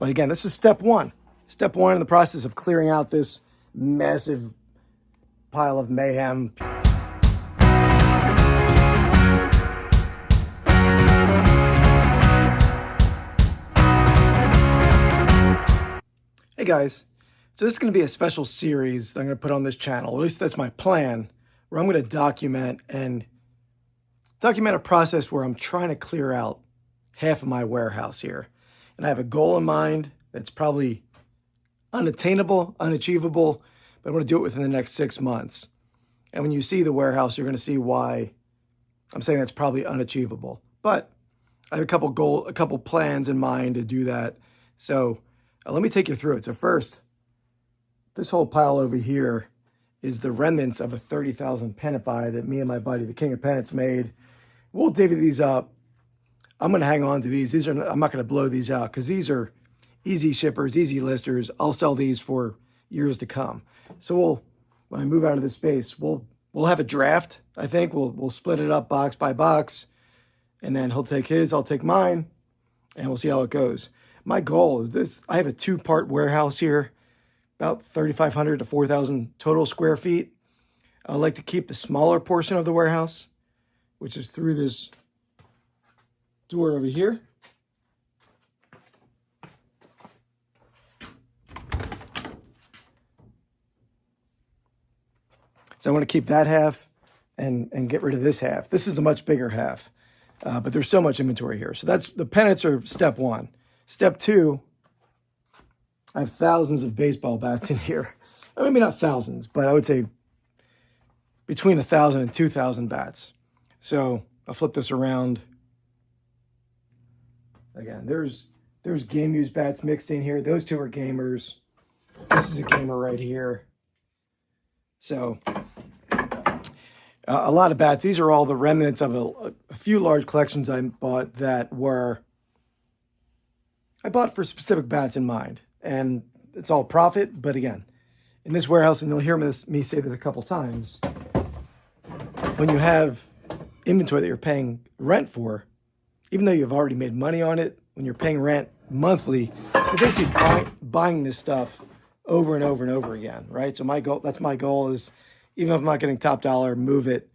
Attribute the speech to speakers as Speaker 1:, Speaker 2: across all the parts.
Speaker 1: But again, this is step one. Step one in the process of clearing out this massive pile of mayhem. Hey guys, so this is going to be a special series that I'm going to put on this channel. At least that's my plan, where I'm going to document a process where I'm trying to clear out half of my warehouse here. And I have a goal in mind that's probably unattainable, unachievable, but I want to do it within the next 6 months. And when you see the warehouse, you're going to see why I'm saying that's probably unachievable. But I have a couple plans in mind to do that. So let me take you through it. So first, this whole pile over here is the remnants of a 30,000 pennant buy that me and my buddy, the King of Pennants, made. We'll divvy these up. I'm going to hang on to these. I'm not going to blow these out because these are easy shippers, easy listers. I'll sell these for years to come. So when I move out of this space, we'll have a draft. I think we'll split it up box by box, and then he'll take his, I'll take mine, and we'll see how it goes. My goal is this. I have a 2-part warehouse here, about 3,500 to 4,000 total square feet. I like to keep the smaller portion of the warehouse, which is through this door over here. So I want to keep that half and get rid of this half. This is a much bigger half, but there's so much inventory here. So that's the pennants are step one. Step two, I have thousands of baseball bats in here. Maybe not thousands, but I would say between 1,000 and 2,000 bats. So I'll flip this around. Again, there's game used bats mixed in here. Those two are gamers. This is a gamer right here. So a lot of bats. These are all the remnants of a few large collections I bought I bought for specific bats in mind. And it's all profit. But again, in this warehouse, and you'll hear me say this a couple times, when you have inventory that you're paying rent for, even though you've already made money on it, when you're paying rent monthly, you're basically buying this stuff over and over and over again, right? So that's my goal is, even if I'm not getting top dollar, move it.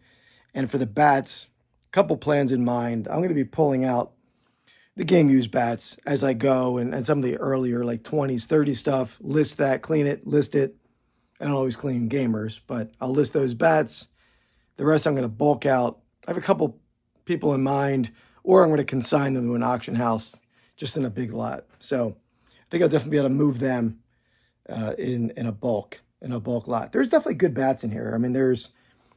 Speaker 1: And for the bats, a couple plans in mind. I'm going to be pulling out the game used bats as I go, and some of the earlier like 20s, 30s stuff, list that, clean it, list it. I don't always clean gamers, but I'll list those bats. The rest I'm going to bulk out. I have a couple people in mind, or I'm going to consign them to an auction house just in a big lot. So I think I'll definitely be able to move them in a bulk lot. There's definitely good bats in here. I mean, there's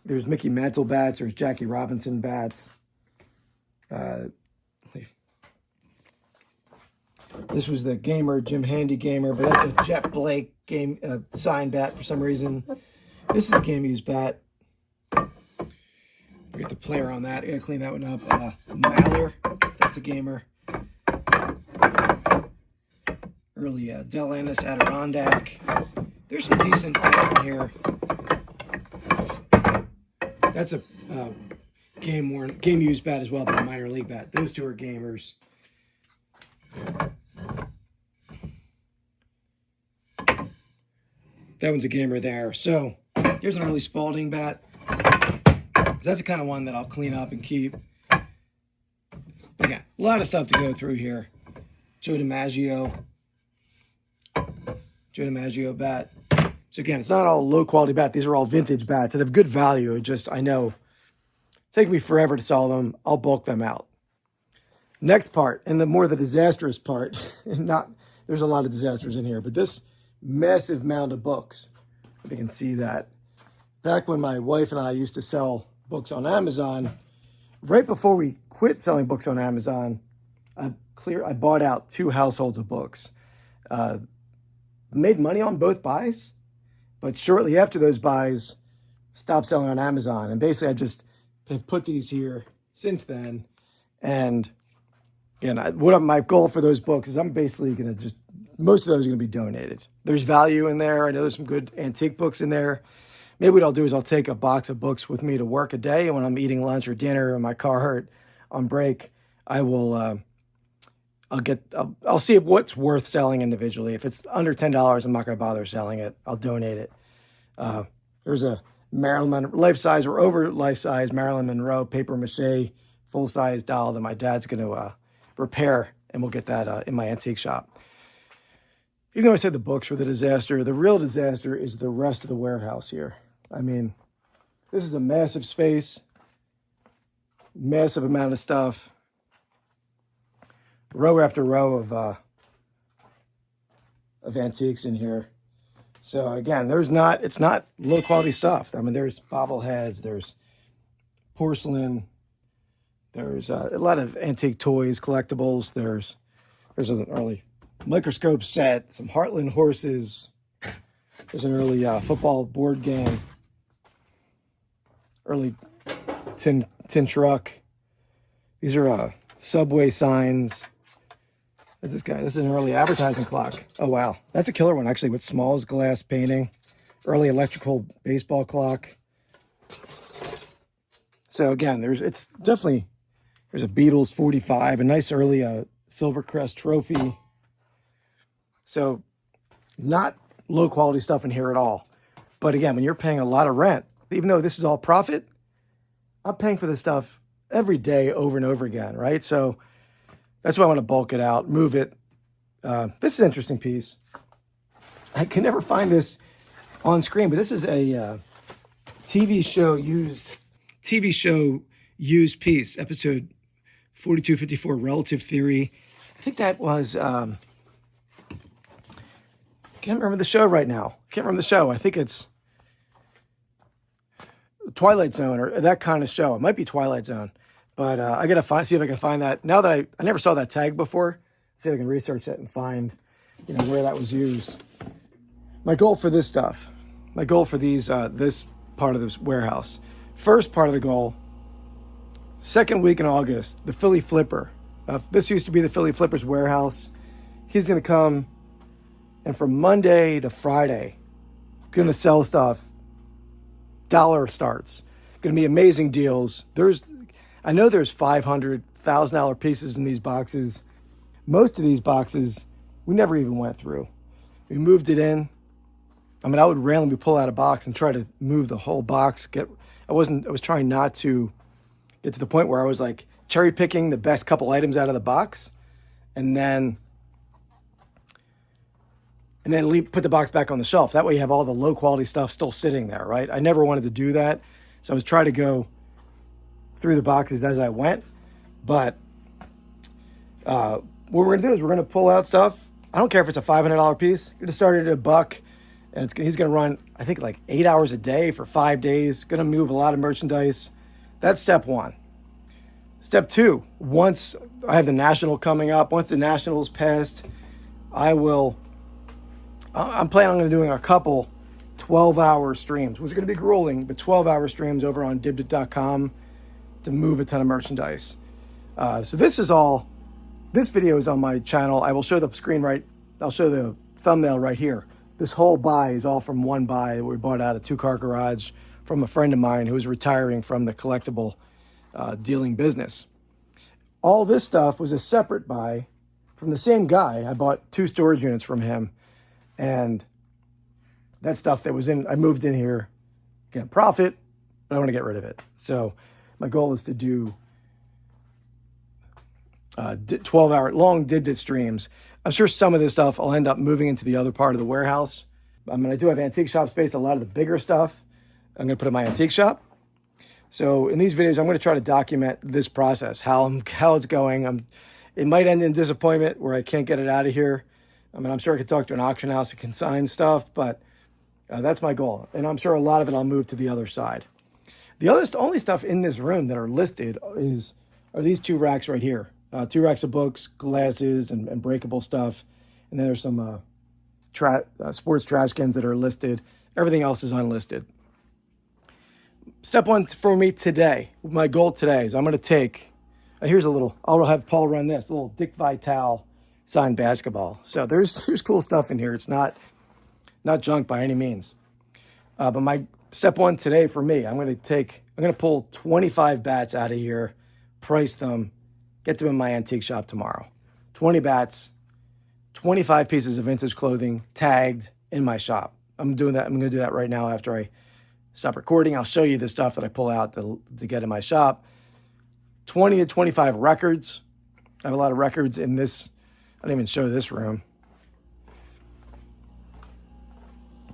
Speaker 1: Mickey Mantle bats, there's Jackie Robinson bats. This was the gamer, Jim Handy gamer, but that's a Jeff Blake game signed bat for some reason. This is a game used bat. Forget the player on that. I gotta clean that one up. Maller, that's a gamer. Early Del Ennis Adirondack. There's some decent bats in here. That's a game used bat as well, but a minor league bat. Those two are gamers. That one's a gamer there. So here's an early Spalding bat. That's the kind of one that I'll clean up and keep. Again, a lot of stuff to go through here. Joe DiMaggio bat. So again, it's not all low quality bat. These are all vintage bats that have good value. It just, I know, take me forever to sell them. I'll bulk them out. Next part, and the disastrous part, there's a lot of disasters in here, but this massive mound of books, if you can see that. Back when my wife and I used to sell books on Amazon, right before we quit selling books on Amazon, I bought out 2 households of books. Made money on both buys, but shortly after those buys, stopped selling on Amazon. And basically, I just have put these here since then. And again, my goal for those books is I'm basically going to most of those are going to be donated. There's value in there. I know there's some good antique books in there. Maybe what I'll do is I'll take a box of books with me to work a day, and when I'm eating lunch or dinner in my car on break, I'll I'll see what's worth selling individually. If it's under $10, I'm not going to bother selling it. I'll donate it. There's a Marilyn life-size or over life-size Marilyn Monroe paper mache full-size doll that my dad's going to repair, and we'll get that in my antique shop. Even though I said the books were the disaster, the real disaster is the rest of the warehouse here. I mean, this is a massive space, massive amount of stuff, row after row of antiques in here. So again, it's not low quality stuff. I mean, there's bobbleheads, there's porcelain, there's a lot of antique toys, collectibles. There's an early microscope set, some Heartland horses. There's an early football board game, early tin truck. These are subway signs. There's this guy. This is an early advertising clock. Oh, wow. That's a killer one, actually, with Small's glass painting. Early electrical baseball clock. So, again, there's a Beatles 45, a nice early Silvercrest trophy. So, not low-quality stuff in here at all. But, again, when you're paying a lot of rent, even though this is all profit, I'm paying for this stuff every day over and over again, right? So, that's why I want to bulk it out, move it. This is an interesting piece. I can never find this on screen, but this is a TV show used piece, episode 4254, Relative Theory. I think that was, can't remember the show right now. Can't remember the show. I think it's Twilight Zone or that kind of show. It might be Twilight Zone. But I got to see if I can find that. Now that I never saw that tag before, see if I can research it and find, where that was used. My goal for this stuff, my goal for this part of this warehouse. First part of the goal, second week in August, the Philly Flipper. This used to be the Philly Flipper's warehouse. He's going to come, and from Monday to Friday, going to sell stuff, dollar starts. Going to be amazing deals. I know there's $500, $1,000 pieces in these boxes. Most of these boxes, we never even went through. We moved it in. I mean, I would randomly pull out a box and try to move the whole box. I was trying not to get to the point where I was like cherry picking the best couple items out of the box and then put the box back on the shelf. That way you have all the low quality stuff still sitting there, right? I never wanted to do that. So I was trying to go through the boxes as I went. But what we're going to do is we're going to pull out stuff. I don't care if it's a $500 piece. We're going to start it at $1, and he's going to run, I think, like 8 hours a day for 5 days. Going to move a lot of merchandise. That's step one. Step two, once I have the National coming up, once the National's passed, I'm planning on doing a couple 12-hour streams, which are going to be grueling, but 12-hour streams over on dibdit.com to move a ton of merchandise. So this video is on my channel. I will show the screen I'll show the thumbnail right here. This whole buy is all from one buy that we bought out of a 2-car garage from a friend of mine who was retiring from the collectible dealing business. All this stuff was a separate buy from the same guy. I bought 2 storage units from him, and that stuff that was I moved in here, again, profit, but I want to get rid of it. So my goal is to do 12-hour long did streams. I'm sure some of this stuff I'll end up moving into the other part of the warehouse. I mean, I do have antique shop space. A lot of the bigger stuff I'm going to put in my antique shop. So in these videos, I'm going to try to document this process, how it's going. It might end in disappointment where I can't get it out of here. I mean, I'm sure I could talk to an auction house to consign stuff, but that's my goal. And I'm sure a lot of it I'll move to the other side. The only stuff in this room that are listed are these 2 racks right here. 2 racks of books, glasses, and breakable stuff. And then there's some sports trash cans that are listed. Everything else is unlisted. Step one for me today, my goal today is I'm going to take, I'll have Paul run this, a little Dick Vitale signed basketball. So there's cool stuff in here. It's not junk by any means. But my step one today for me, I'm going to pull 25 bats out of here, price them, get them in my antique shop tomorrow. 20 bats, 25 pieces of vintage clothing tagged in my shop. I'm doing that. I'm going to do that right now after I stop recording. I'll show you the stuff that I pull out to get in my shop. 20 to 25 records. I have a lot of records in this. I didn't even show this room.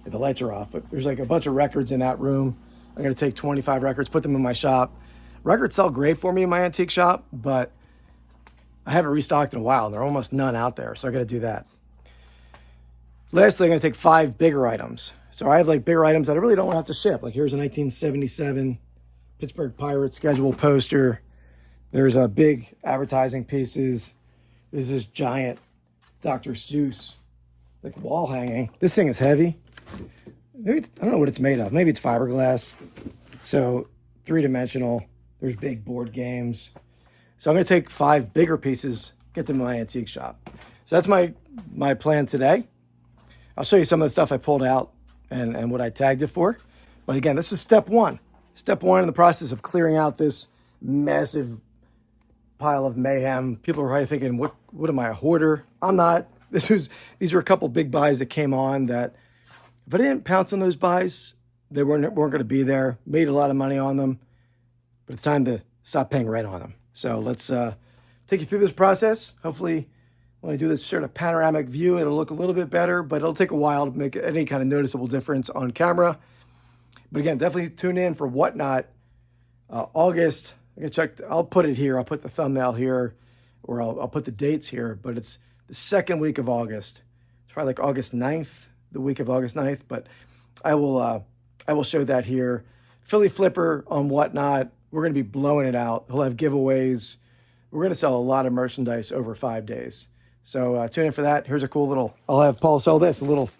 Speaker 1: The lights are off, but there's like a bunch of records in that room. I'm going to take 25 records, put them in my shop. Records sell great for me in my antique shop, but I haven't restocked in a while, and there are almost none out there, so I got to do that. Lastly, I'm going to take 5 bigger items. So I have like bigger items that I really don't have to ship. Like here's a 1977 Pittsburgh Pirates schedule poster. There's a big advertising pieces. There's this giant Dr. Seuss like wall hanging. This thing is heavy. Maybe I don't know what it's made of. Maybe it's fiberglass. So 3-dimensional. There's big board games. So I'm going to take 5 bigger pieces, get them in my antique shop. So that's my plan today. I'll show you some of the stuff I pulled out and what I tagged it for. But again, this is step 1. Step 1 in the process of clearing out this massive pile of mayhem. People are probably thinking, what am I, a hoarder? I'm not. These were a couple big buys that came on that if I didn't pounce on those buys, they weren't going to be there. Made a lot of money on them, but it's time to stop paying rent on them. So let's take you through this process. Hopefully, when I do this sort of panoramic view, it'll look a little bit better, but it'll take a while to make any kind of noticeable difference on camera. But again, definitely tune in for Whatnot. August, I'll put it here. I'll put the thumbnail here, or I'll put the dates here, but it's the second week of August. It's probably like August 9th, the week of August 9th, but I will show that here. Philly Flipper on Whatnot. We're going to be blowing it out. He'll have giveaways. We're going to sell a lot of merchandise over 5 days. So tune in for that. Here's a cool little, I'll have Paul sell this, a little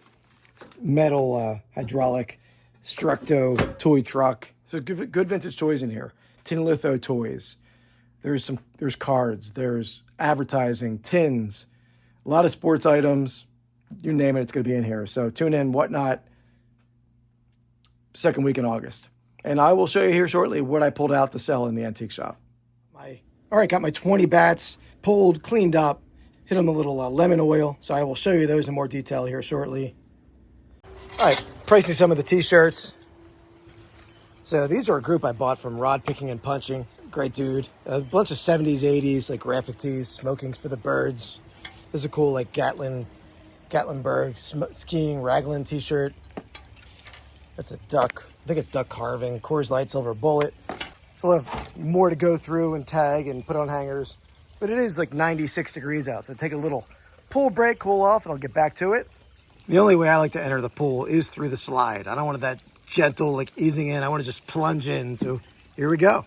Speaker 1: metal hydraulic Structo toy truck. So good vintage toys in here. Tin litho toys. There's cards. There's advertising, tins, a lot of sports items. You name it, it's going to be in here. So tune in, Whatnot, second week in August. And I will show you here shortly what I pulled out to sell in the antique shop. All right, got my 20 bats pulled, cleaned up, hit them a little lemon oil. So I will show you those in more detail here shortly. All right, pricing some of the t-shirts. So these are a group I bought from Rod Picking and Punching. Great dude. A bunch of 70s, 80s, like graphic tees, smoking's for the birds. This is a cool, like Gatlinburg skiing raglan t-shirt. That's a duck. I think it's duck carving. Coors Light Silver Bullet. So we'll have more to go through and tag and put on hangers. But it is like 96 degrees out. So take a little pool break, cool off, and I'll get back to it. The only way I like to enter the pool is through the slide. I don't want that gentle, like easing in. I want to just plunge in. So here we go.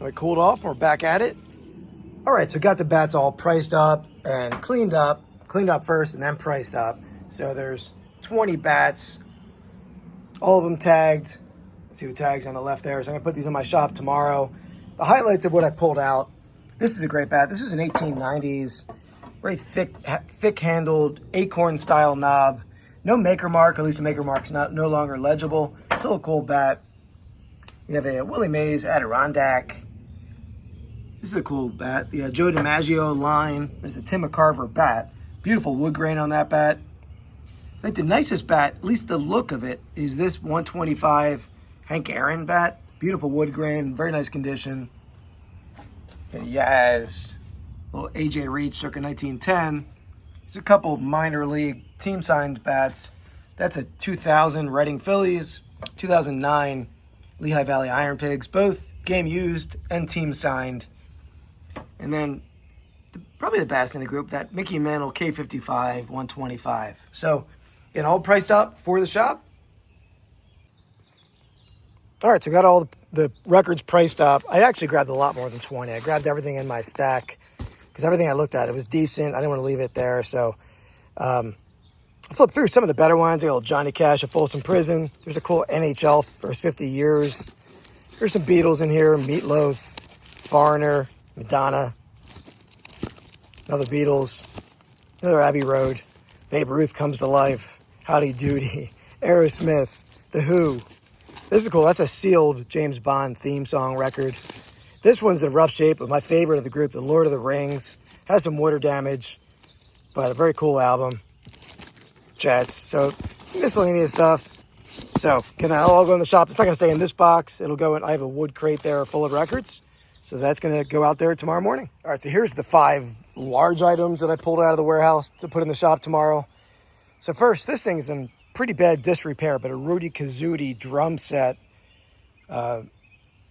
Speaker 1: I cooled off, we're back at it. All right, so got the bats all priced up and cleaned up first and then priced up. So there's 20 bats, all of them tagged. Let's see the tags on the left there. So I'm gonna put these in my shop tomorrow. The highlights of what I pulled out. This is a great bat. This is an 1890s, very thick-handled acorn style knob. No maker mark, at least the maker mark's no longer legible. Still a cool bat. We have a Willie Mays Adirondack. This is a cool bat. The Joe DiMaggio line. It's a Tim McCarver bat. Beautiful wood grain on that bat. I think the nicest bat, at least the look of it, is this 125 Hank Aaron bat. Beautiful wood grain, very nice condition. Got a Yaz, little AJ Reach, circa 1910. There's a couple minor league team signed bats. That's a 2000 Reading Phillies, 2009 Lehigh Valley Iron Pigs, both game used and team signed. And then probably the best in the group, that Mickey Mantle K55 125. So, again, all priced up for the shop. All right, so got all the records priced up. I actually grabbed a lot more than 20. I grabbed everything in my stack because everything I looked at, it was decent. I didn't want to leave it there. So I flipped through some of the better ones. I got Johnny Cash at Folsom Prison. There's a cool NHL first 50 years. There's some Beatles in here. Meatloaf, Foreigner, Madonna, another Beatles, another Abbey Road. Babe Ruth comes to life. Howdy Doody, Aerosmith, The Who. This is cool. That's a sealed James Bond theme song record. This one's in rough shape, but my favorite of the group, The Lord of the Rings. Has some water damage, but a very cool album. Jets. So miscellaneous stuff. So can that all go in the shop? It's not going to stay in this box. It'll go in. I have a wood crate there full of records. So that's going to go out there tomorrow morning. All right, so here's the 5 large items that I pulled out of the warehouse to put in the shop tomorrow. So first, this thing's in pretty bad disrepair, but a Rudy Kazudi drum set. I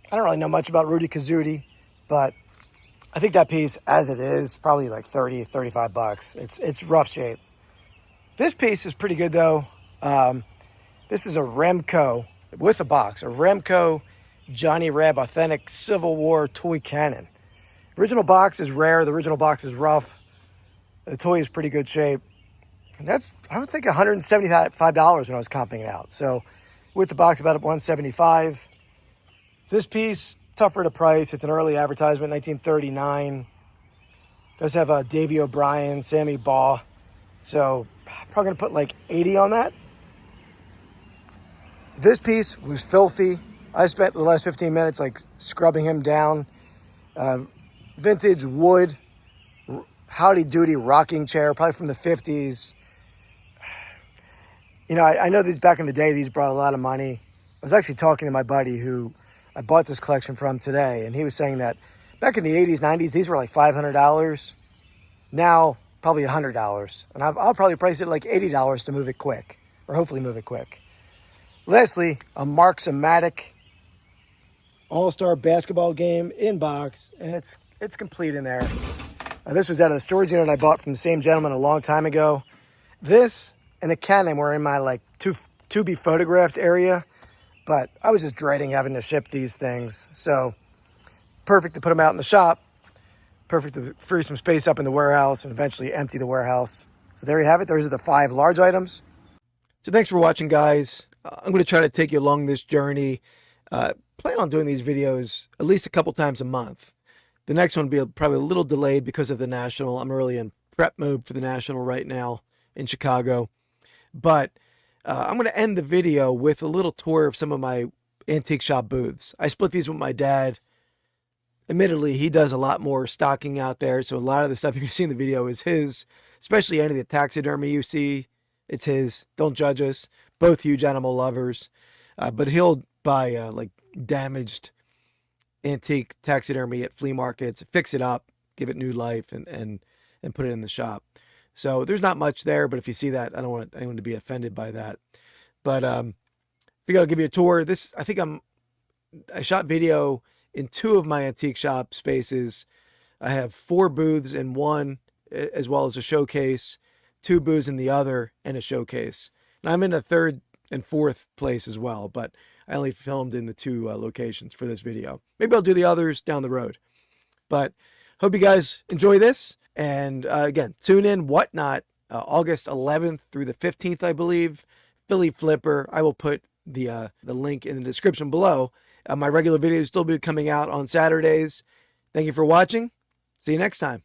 Speaker 1: don't really know much about Rudy Kazudi, but I think that piece, as it is, probably like 30, 35 bucks. It's rough shape. This piece is pretty good though. This is a Remco with a box, a Remco Johnny Reb authentic Civil War toy cannon. Original box is rare. The original box is rough. The toy is pretty good shape. And that's, I would think, $175 when I was comping it out. So with the box, about $175. This piece, tougher to price. It's an early advertisement, 1939. Does have Davy O'Brien, Sammy Baugh. So probably gonna put like 80 on that. This piece was filthy. I spent the last 15 minutes like scrubbing him down. Vintage wood, Howdy Doody rocking chair, probably from the 50s. You know, I know these back in the day, these brought a lot of money. I was actually talking to my buddy who I bought this collection from today, and he was saying that back in the 80s, 90s, these were like $500. Now, probably $100. And I'll probably price it like $80 to move it quick, or hopefully move it quick. Lastly, a Marks-O-Matic All-Star basketball game in box, and it's complete in there. This was out of the storage unit I bought from the same gentleman a long time ago. This and the Canon were in my like to be photographed area, but I was just dreading having to ship these things. So perfect to put them out in the shop. Perfect to free some space up in the warehouse and eventually empty the warehouse. So there you have it. Those are the 5 large items. So thanks for watching, guys. I'm going to try to take you along this journey. Plan on doing these videos at least a couple times a month. The next one will be probably a little delayed because of the National. I'm really in prep mode for the National right now in Chicago. But I'm going to end the video with a little tour of some of my antique shop booths. I split these with my dad. Admittedly, he does a lot more stocking out there, so a lot of the stuff you're going to see in the video is his, especially any of the taxidermy you see. It's his. Don't judge us. Both huge animal lovers. But he'll buy like damaged antique taxidermy at flea markets, fix it up, give it new life, and put it in the shop. So there's not much there, but if you see that, I don't want anyone to be offended by that. But I think I'll give you a tour. This, I think I shot video in 2 of my antique shop spaces. I have 4 booths in one, as well as a showcase, 2 booths in the other, and a showcase. And I'm in a 3rd and 4th place as well, but I only filmed in the 2 locations for this video. Maybe I'll do the others down the road. But hope you guys enjoy this. And again, tune in Whatnot, August 11th through the 15th, I believe. Philly Flipper. I will put the link in the description below. My regular videos still be coming out on Saturdays. Thank you for watching. See you next time.